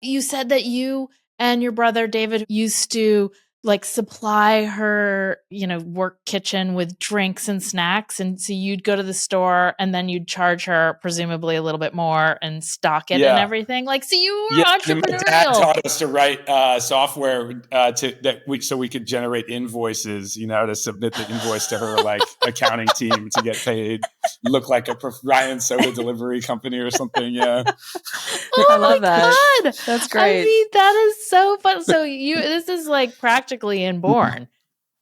You said that you and your brother David used to like supply her, work kitchen with drinks and snacks. And so you'd go to the store and then you'd charge her presumably a little bit more and stock it and everything. Like, so you were entrepreneurial. My dad taught us to write software so we could generate invoices, to submit the invoice to her like accounting team to get paid. Look like a Ryan soda delivery company or something. Yeah. I love that. God. That's great. I mean, that is so fun. So this is like practically inborn,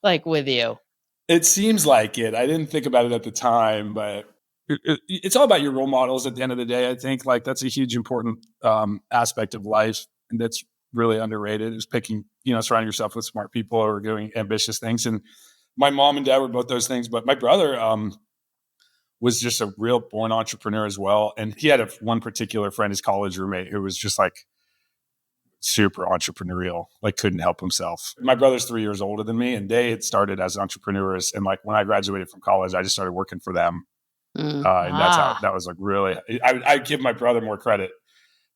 like with you. It seems like it. I didn't think about it at the time, but it's all about your role models at the end of the day. I think like that's a huge important aspect of life, and that's really underrated is picking, surrounding yourself with smart people who are doing ambitious things. And my mom and dad were both those things, but my brother was just a real born entrepreneur as well. And he had one particular friend, his college roommate, who was just like super entrepreneurial, like couldn't help himself. My brother's 3 years older than me, and they had started as entrepreneurs. And like when I graduated from college, I just started working for them. And that's how that was like really, I give my brother more credit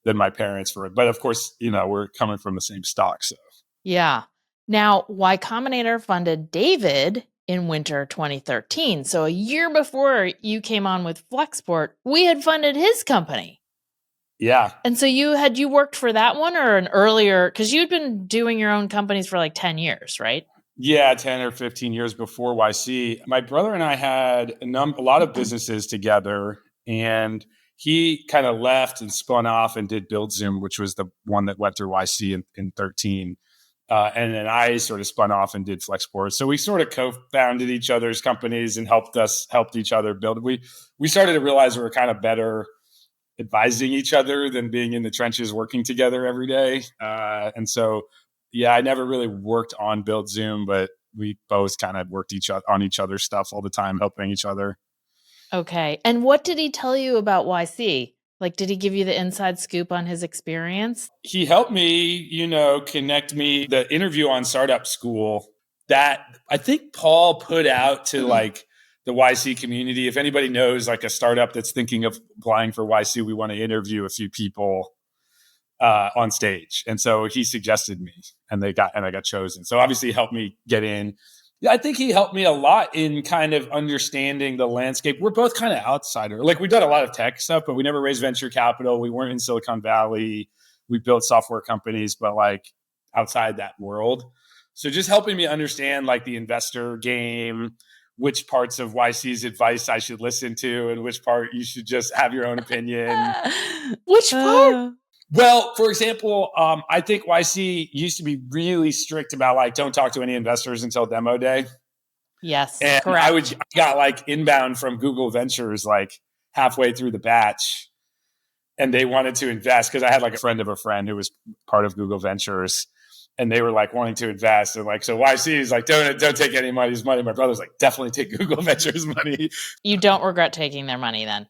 than my parents for it. But of course, we're coming from the same stock. So yeah. Now, Y Combinator funded David in winter 2013. So a year before you came on with Flexport, we had funded his company. Yeah. And so you worked for that one or an earlier, because you'd been doing your own companies for like 10 years, right? Yeah, 10 or 15 years before YC. My brother and I had a lot of businesses together, and he kind of left and spun off and did BuildZoom, which was the one that went through YC in 13. And then I sort of spun off and did Flexport. So we sort of co-founded each other's companies and helped each other build. We started to realize we were kind of better advising each other than being in the trenches working together every day. And so, yeah, I never really worked on BuildZoom, but we both kind of worked on each other's stuff all the time, helping each other. Okay. And what did he tell you about YC? Like, did he give you the inside scoop on his experience? He helped me, connect me. The interview on Startup School that I think Paul put out to like the YC community. If anybody knows like a startup that's thinking of applying for YC, we want to interview a few people on stage. And so he suggested me and I got chosen. So obviously he helped me get in. Yeah, I think he helped me a lot in kind of understanding the landscape. We're both kind of outsider. Like we've done a lot of tech stuff, but we never raised venture capital. We weren't in Silicon Valley. We built software companies, but like outside that world. So just helping me understand like the investor game, which parts of YC's advice I should listen to and which part you should just have your own opinion. Which part? Well, for example, I think YC used to be really strict about like, don't talk to any investors until demo day. Yes, and correct. I got like inbound from Google Ventures like halfway through the batch, and they wanted to invest because I had like a friend of a friend who was part of Google Ventures, and they were like wanting to invest, and like so YC is like, don't take anybody's money. My brother's like, definitely take Google Ventures money. You don't regret taking their money then?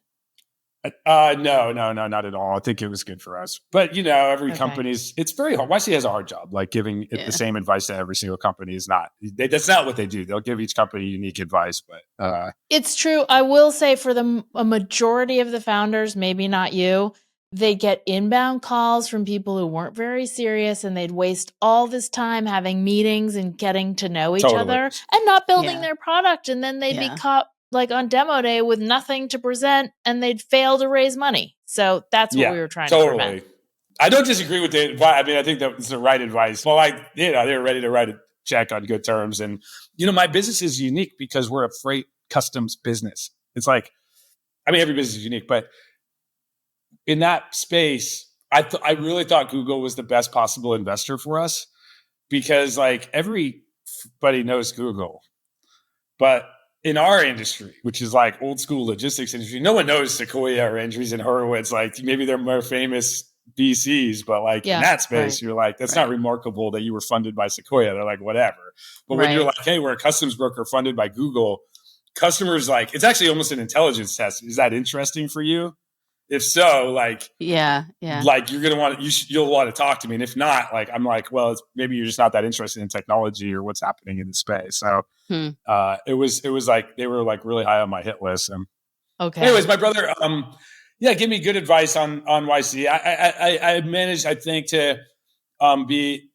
No, not at all. I think it was good for us. But, every company's, it's very hard. YC has a hard job. Like giving it the same advice to every single company is that's not what they do. They'll give each company unique advice, but. It's true. I will say for a majority of the founders, maybe not you, they get inbound calls from people who weren't very serious, and they'd waste all this time having meetings and getting to know each other and not building their product. And then they'd be caught like on demo day with nothing to present, and they'd fail to raise money. So that's what we were trying to prevent. I don't disagree with the advice. I mean, I think that's the right advice. Well, they were ready to write a check on good terms. And, my business is unique because we're a freight customs business. It's like, every business is unique, but in that space, I really thought Google was the best possible investor for us because like everybody knows Google, but in our industry, which is like old school logistics industry, no one knows Sequoia or Andreessen and Horowitz. Like maybe they're more famous VCs, but like in that space, you're like, that's not remarkable that you were funded by Sequoia. They're like, whatever. But when you're like, hey, we're a customs broker funded by Google, customers like, it's actually almost an intelligence test. Is that interesting for you? If so, like, like you're going to you'll want to talk to me. And if not, like, I'm like, well, maybe you're just not that interested in technology or what's happening in the space. So it was like, they were like really high on my hit list. And anyways, my brother, Yeah, give me good advice on YC. I managed, I think, to be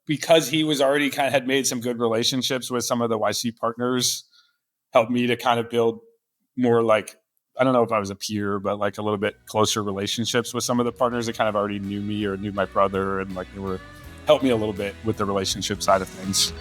because he was already kind of had made some good relationships with some of the YC partners, helped me to kind of build more like, I don't know if I was a peer, but like a little bit closer relationships with some of the partners that kind of already knew me or knew my brother, and like they were helped me a little bit with the relationship side of things.